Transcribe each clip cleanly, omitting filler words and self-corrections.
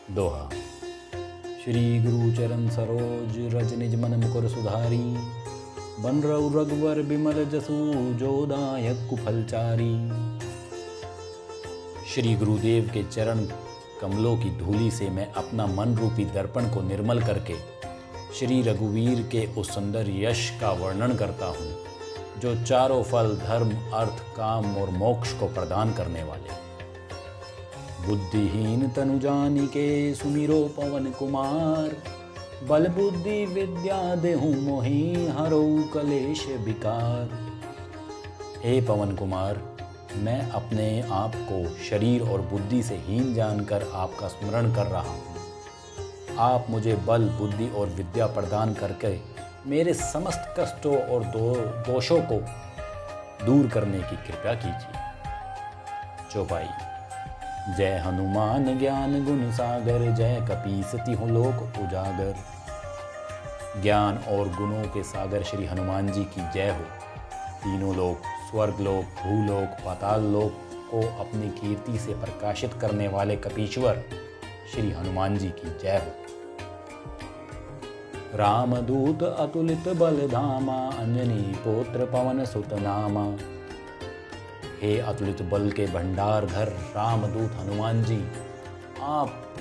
दोहा। श्री गुरु चरण सरोज रज निज मन मुकुर सुधारी। बन रघु रघुवर बिमल जसु जो दायक कुफलचारी। श्री गुरुदेव के चरण कमलों की धूलि से मैं अपना मन रूपी दर्पण को निर्मल करके श्री रघुवीर के उस सुंदर यश का वर्णन करता हूँ जो चारों फल धर्म अर्थ काम और मोक्ष को प्रदान करने वाले। बुद्धिहीन तनु जानिके सुमिरो पवन कुमार। बल बुद्धि विद्या देहु मोहि हरौ कलेश विकार। हे पवन कुमार, मैं अपने आप को शरीर और बुद्धि से हीन जानकर आपका स्मरण कर रहा हूँ। आप मुझे बल बुद्धि और विद्या प्रदान करके मेरे समस्त कष्टों और दोषों को दूर करने की कृपा कीजिए। चौपाई। जय हनुमान ज्ञान गुण सागर, जय कपीस तिहुँ लोक उजागर। ज्ञान और गुणों के सागर श्री हनुमान जी की जय हो। तीनों लोक स्वर्ग लोक भूलोक पाताल लोक को अपनी कीर्ति से प्रकाशित करने वाले कपीश्वर श्री हनुमान जी की जय हो। रामदूत अतुलित बल धामा, अंजनी पुत्र पवन सुत नामा। हे अतुलित बल के भंडारधर रामदूत हनुमान जी, आप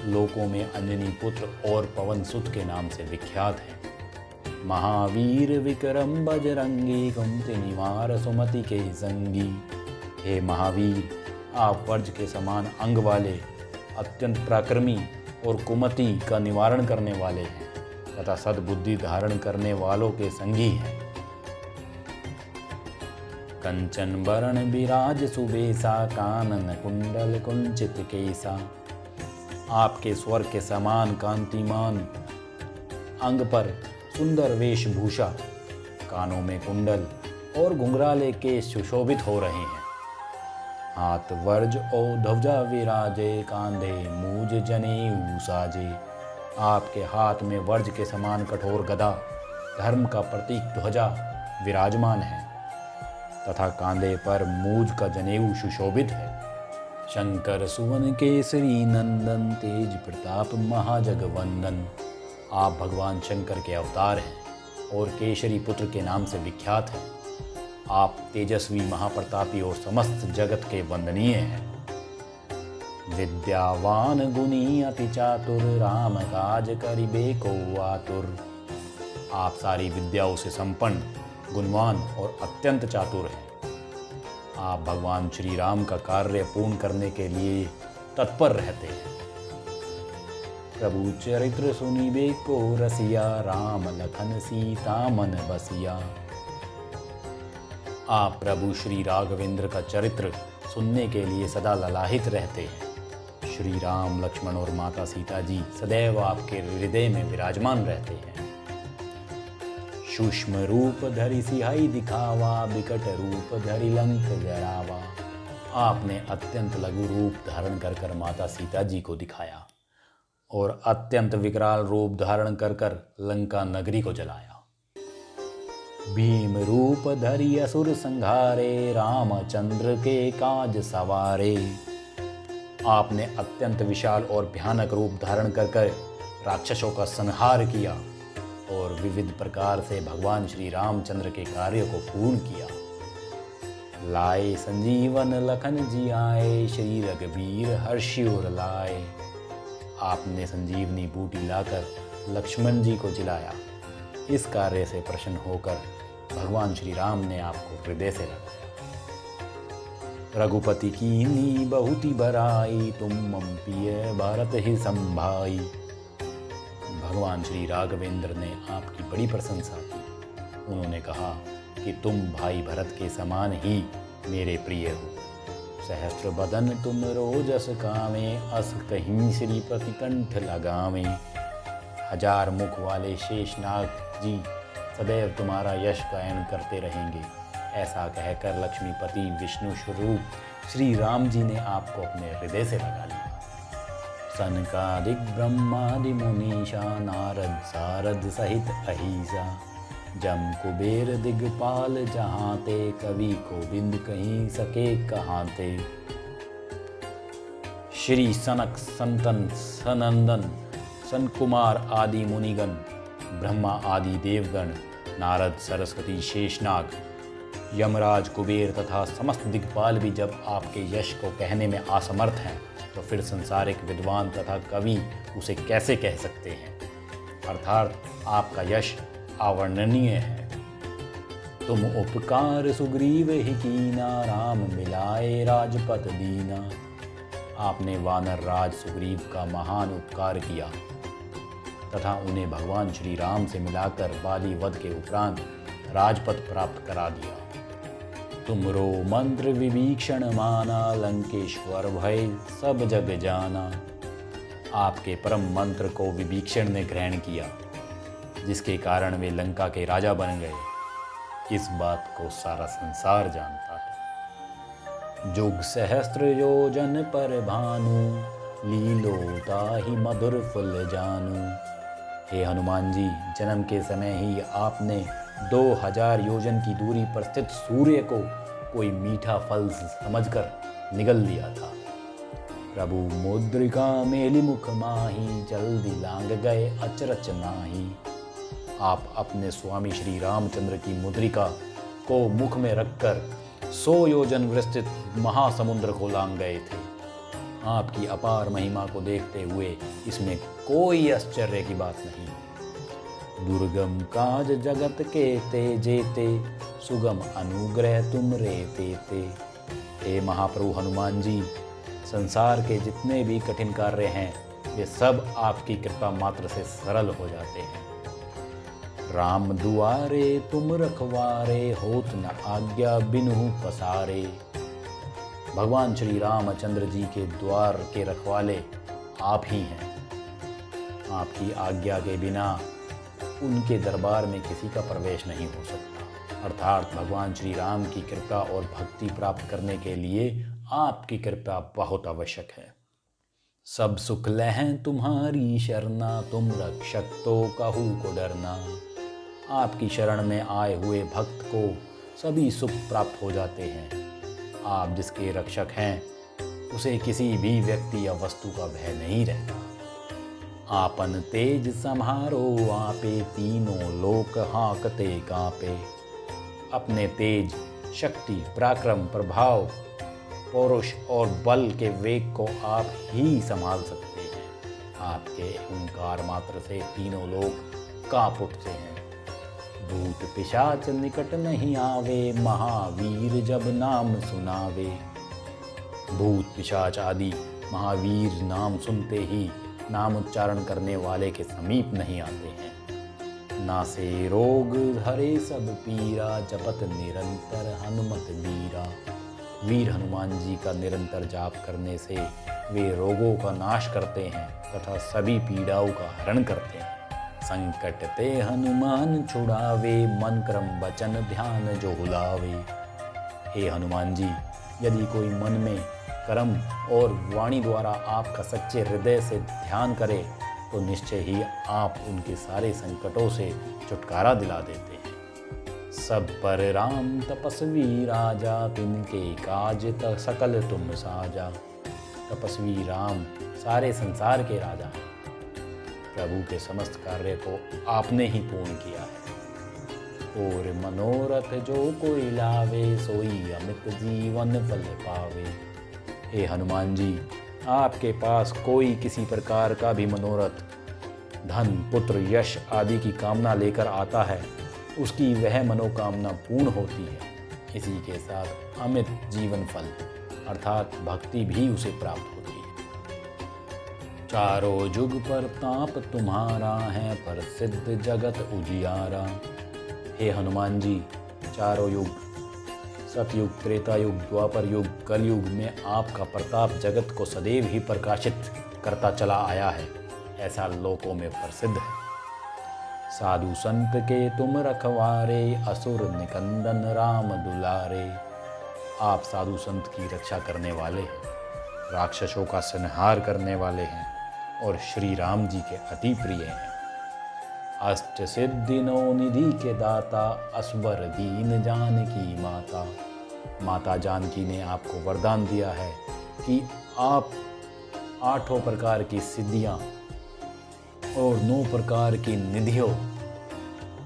लोकों में अंजनी पुत्र और पवन सुत के नाम से विख्यात हैं। महावीर विक्रम बजरंगी, कुमति निवार सुमति के संगी। हे महावीर, आप वज्र के समान अंग वाले अत्यंत पराक्रमी और कुमति का निवारण करने वाले हैं तथा सद्बुद्धि धारण करने वालों के संगी हैं। कंचन बरण विराज सुबेसा, कानन कुंडल कुंचित केसा। आपके स्वर के समान कांतिमान अंग पर सुंदर वेशभूषा, कानों में कुंडल और घुंघराले केश सुशोभित हो रहे हैं। हाथ वर्ज ओ ध्वजा विराजे, कांधे मूज जनेऊ साजे। आपके हाथ में वर्ज के समान कठोर गदा धर्म का प्रतीक ध्वजा विराजमान है तथा कांधे पर मूज का जनेऊ सुशोभित है। शंकर सुवन केसरी नंदन, तेज प्रताप महाजगवंदन। आप भगवान शंकर के अवतार हैं और केसरी पुत्र के नाम से विख्यात हैं। आप तेजस्वी महाप्रतापी और समस्त जगत के वंदनीय हैं। विद्यावान गुणी अति चातुर, राम काज करिबे को आतुर। आप सारी विद्याओं से संपन्न, गुणवान और अत्यंत चातुर हैं। आप भगवान श्री राम का कार्य पूर्ण करने के लिए तत्पर रहते हैं। प्रभु चरित्र सुनिबे को रसिया, राम लखन सीता मन बसिया। आप प्रभु श्री राघवेंद्र का चरित्र सुनने के लिए सदा ललाहित रहते हैं। श्री राम लक्ष्मण और माता सीता जी सदैव आपके हृदय में विराजमान रहते हैं। सूक्ष्म रूप धरि सिहाई दिखावा, विकट रूप धरि लंक जरावा। आपने अत्यंत लघु रूप धारण कर माता सीता जी को दिखाया और अत्यंत विकराल रूप धारण कर लंका नगरी को जलाया। भीम रूप धरि असुर संहारे, रामचंद्र के काज सवारे। आपने अत्यंत विशाल और भयानक रूप धारण कर राक्षसों का संहार किया और विविध प्रकार से भगवान श्री रामचंद्र के कार्यों को पूर्ण किया। लाए संजीवन लखन जी आए, श्री रघुवीर हर्षि उर लाए। आपने संजीवनी बूटी लाकर लक्ष्मण जी को जिलाया। इस कार्य से प्रसन्न होकर भगवान श्री राम ने आपको हृदय से लगाया। रघुपति कीन्ही बहुत बड़ाई, तुम मम प्रिय भरत ही संभाई। भगवान श्री राघवेंद्र ने आपकी बड़ी प्रशंसा की। उन्होंने कहा कि तुम भाई भरत के समान ही मेरे प्रिय हो। सहस्त्र बदन तुम रोजस कामे, अस कहीं श्री प्रतिकंठ लगावे। हजार मुख वाले शेषनाग जी सदैव तुम्हारा यश गायन करते रहेंगे। ऐसा कहकर लक्ष्मीपति विष्णु स्वरूप श्री राम जी ने आपको अपने हृदय से लगा लिया। सनकादिक ब्रह्मादि मुनीषा, नारद सारद सहित अहिसा। जम कुबेर दिगपाल जहाँ ते, कवि गोविंद कहीं सके कहाँ ते। श्री सनक संतन सनंदन सनकुमार आदि मुनिगण, ब्रह्मा आदि देवगण, नारद सरस्वती शेषनाग, यमराज कुबेर तथा समस्त दिक्पाल भी जब आपके यश को कहने में असमर्थ हैं, तो फिर संसारिक विद्वान तथा कवि उसे कैसे कह सकते हैं। अर्थात आपका यश अवर्णनीय है। तुम उपकार सुग्रीव ही कीना, राम मिलाए राजपत दीना। आपने वानर राज सुग्रीव का महान उपकार किया तथा उन्हें भगवान श्री राम से मिलाकर बाली वध के उपरांत राजपद प्राप्त करा दिया। तुमरो मंत्र विभीषण माना, लंकेश्वर भय सब जग जाना। आपके परम मंत्र को विभीषण ने ग्रहण किया, जिसके कारण वे लंका के राजा बन गए। इस बात को सारा संसार जानता है। जुग सहस्त्र योजन पर भानु, लीलोता ही मधुर फुल जानू। हे हनुमान जी, जन्म के समय ही आपने 2000 योजन की दूरी पर स्थित सूर्य को कोई मीठा फल समझकर निगल लिया था। प्रभु मुद्रिका मेली मुख माही, जल्दी लांग गए अचरच नाही। आप अपने स्वामी श्री रामचंद्र की मुद्रिका को मुख में रखकर 100 योजन विस्तृत महासमुद्र को लांग गए थे। आपकी अपार महिमा को देखते हुए इसमें कोई आश्चर्य की बात नहीं। दुर्गम काज जगत के ते जेते, सुगम अनुग्रह तुम रे तेते। हे महाप्रभु हनुमान जी, संसार के जितने भी कठिन कार्य हैं, वे सब आपकी कृपा मात्र से सरल हो जाते हैं। राम दुआरे तुम रखवारे, होत न आज्ञा बिनु पसारे। भगवान श्री रामचंद्र जी के द्वार के रखवाले आप ही हैं। आपकी आज्ञा के बिना उनके दरबार में किसी का प्रवेश नहीं हो सकता। अर्थात भगवान श्री राम की कृपा और भक्ति प्राप्त करने के लिए आपकी कृपा बहुत आवश्यक है। सब सुख लहं तुम्हारी शरणा, तुम रक्षक तो कहू को डरना। आपकी शरण में आए हुए भक्त को सभी सुख प्राप्त हो जाते हैं। आप जिसके रक्षक हैं, उसे किसी भी व्यक्ति या वस्तु का भय नहीं रहता। आपन तेज सम्हारो आपे, तीनों लोक हाँकते कांपे। अपने तेज, शक्ति, पराक्रम, प्रभाव, पौरुष और बल के वेग को आप ही संभाल सकते हैं। आपके ओंकार मात्र से तीनों लोग कांप उठते हैं। भूत पिशाच निकट नहीं आवे, महावीर जब नाम सुनावे। भूत पिशाच आदि महावीर नाम सुनते ही नाम उच्चारण करने वाले के समीप नहीं आते हैं। नासे रोग हरे सब पीरा, जपत निरंतर हनुमत वीरा। वीर हनुमान जी का निरंतर जाप करने से वे रोगों का नाश करते हैं तथा सभी पीड़ाओं का हरण करते हैं। संकट ते हनुमान छुड़ावे, मन क्रम वचन ध्यान जो हुलावे। हे हनुमान जी, यदि कोई मन में कर्म और वाणी द्वारा आपका सच्चे हृदय से ध्यान करे, तो निश्चय ही आप उनके सारे संकटों से छुटकारा दिला देते हैं। सब पर राम तपस्वी राजा, तिनके काज सकल तुम साजा। तपस्वी राम सारे संसार के राजा हैं। प्रभु के समस्त कार्य को आपने ही पूर्ण किया है। और मनोरथ जो कोई लावे, सोई अमित जीवन फल पावे। हे हनुमान जी, आपके पास कोई किसी प्रकार का भी मनोरथ, धन, पुत्र, यश आदि की कामना लेकर आता है, उसकी वह मनोकामना पूर्ण होती है। इसी के साथ अमित जीवन फल अर्थात भक्ति भी उसे प्राप्त होती है। चारों जुग पर ताप तुम्हारा है, प्रसिद्ध जगत उजियारा। हे हनुमान जी, चारों युग, सतयुग, त्रेता युग, द्वापर युग, कलयुग में आपका प्रताप जगत को सदैव ही प्रकाशित करता चला आया है, ऐसा लोकों में प्रसिद्ध है। साधु संत के तुम रखवारे, असुर निकंदन राम दुलारे। आप साधु संत की रक्षा करने वाले हैं, राक्षसों का संहार करने वाले हैं और श्री राम जी के अति प्रिय हैं। अष्ट सिद्धि नौ निधि के दाता, असवर दीन जानकी माता। माता जानकी ने आपको वरदान दिया है कि आप 8 प्रकार की सिद्धियां और 9 प्रकार की निधियों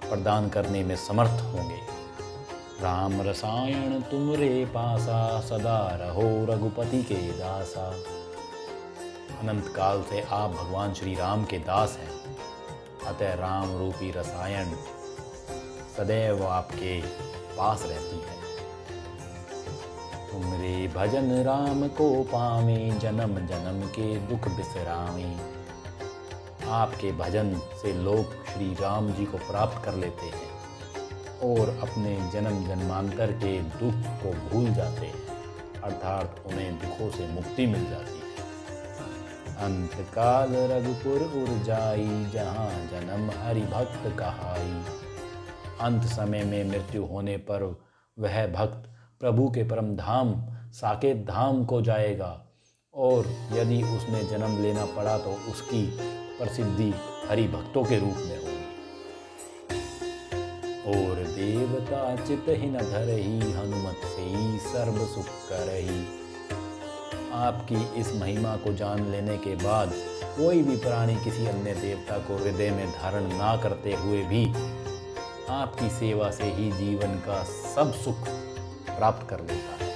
प्रदान करने में समर्थ होंगे। राम रसायन तुमरे पासा, सदा रहो रघुपति के दासा। अनंत काल से आप भगवान श्री राम के दास हैं, अतः राम रूपी रसायन सदैव आपके पास रहती है। तुमरे भजन राम को पावे, जन्म जन्म के दुख बिसरावे। आपके भजन से लोग श्री राम जी को प्राप्त कर लेते हैं और अपने जन्म जन्मांतर के दुख को भूल जाते हैं, अर्थात उन्हें दुखों से मुक्ति मिल जाती है। अंत काल रघुपुर उर जाई, जहाँ जन्म हरि भक्त कहाई। अंत समय में मृत्यु होने पर वह भक्त प्रभु के परम धाम साकेत धाम को जाएगा, और यदि उसने जन्म लेना पड़ा तो उसकी प्रसिद्धि हरि भक्तों के रूप में होगी। और देवता चित ही न धरही, हनुमत से ही सर्व सुख करही। आपकी इस महिमा को जान लेने के बाद कोई भी प्राणी किसी अन्य देवता को हृदय में धारण ना करते हुए भी आपकी सेवा से ही जीवन का सब सुख प्राप्त कर लेता है।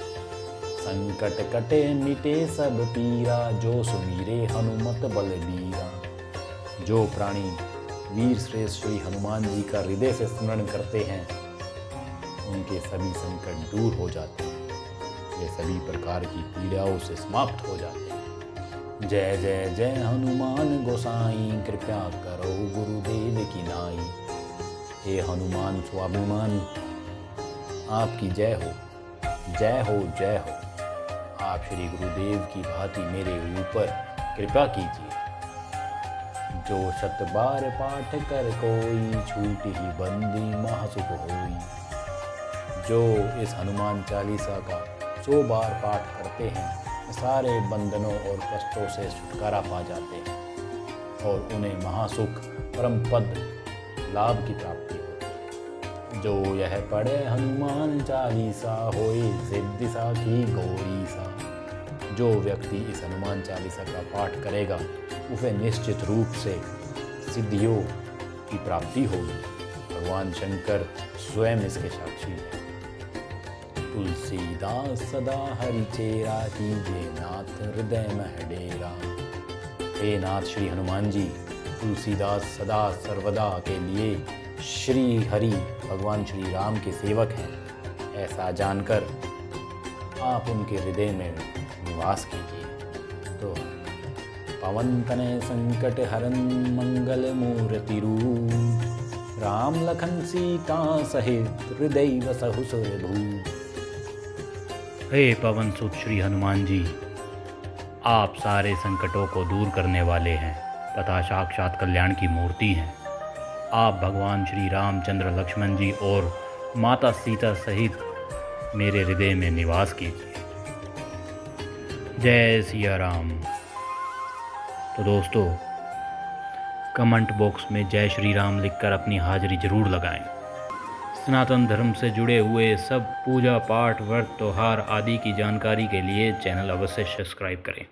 संकट कटे मिटे सब पीरा, जो सुमीरे हनुमत बलबीरा। जो प्राणी वीर श्रेष्ठ श्री हनुमान जी का हृदय से स्मरण करते हैं, उनके सभी संकट दूर हो जाते हैं, वे सभी प्रकार की पीड़ाओं से समाप्त हो जाते हैं। जय जय जय हनुमान गोसाई, कृपया करो गुरुदेव की नाई। हे हनुमान स्वाभिमान, आपकी जय हो, जय हो, जय हो। आप श्री गुरुदेव की भांति मेरे ऊपर कृपा कीजिए। जो 100 बार पाठ कर कोई, छूट ही बंदी महासुख होई। जो इस हनुमान चालीसा का 100 बार पाठ करते हैं, सारे बंधनों और कष्टों से छुटकारा पा जाते हैं और उन्हें महासुख परम पद लाभ की प्राप्ति होती है। जो यह पढ़े हनुमान चालीसा, होए सिद्धि साखी गौरी सा। जो व्यक्ति इस हनुमान चालीसा का पाठ करेगा, उसे निश्चित रूप से सिद्धियों की प्राप्ति होगी। भगवान शंकर स्वयं इसके साक्षी हैं। तुलसीदास सदा हरि चेरा, कीजे नाथ हृदय में डेरा। हे नाथ श्री हनुमान जी, तुलसीदास सदा सर्वदा के लिए श्री हरि भगवान श्री राम के सेवक हैं। ऐसा जानकर आप उनके हृदय में निवास कीजिए। तो पवन तनय संकट हरन, मंगल मूर्ति रूप। राम लखन सीता सहित, हृदय बसहु सुरभूप। हे पवन सुत श्री हनुमान जी, आप सारे संकटों को दूर करने वाले हैं तथा साक्षात कल्याण की मूर्ति हैं। आप भगवान श्री रामचंद्र, लक्ष्मण जी और माता सीता सहित मेरे हृदय में निवास कीजिए। जय सिया राम। तो दोस्तों, कमेंट बॉक्स में जय श्री राम लिखकर अपनी हाजिरी जरूर लगाएं। सनातन धर्म से जुड़े हुए सब पूजा पाठ, व्रत, त्योहार आदि की जानकारी के लिए चैनल अवश्य सब्सक्राइब करें।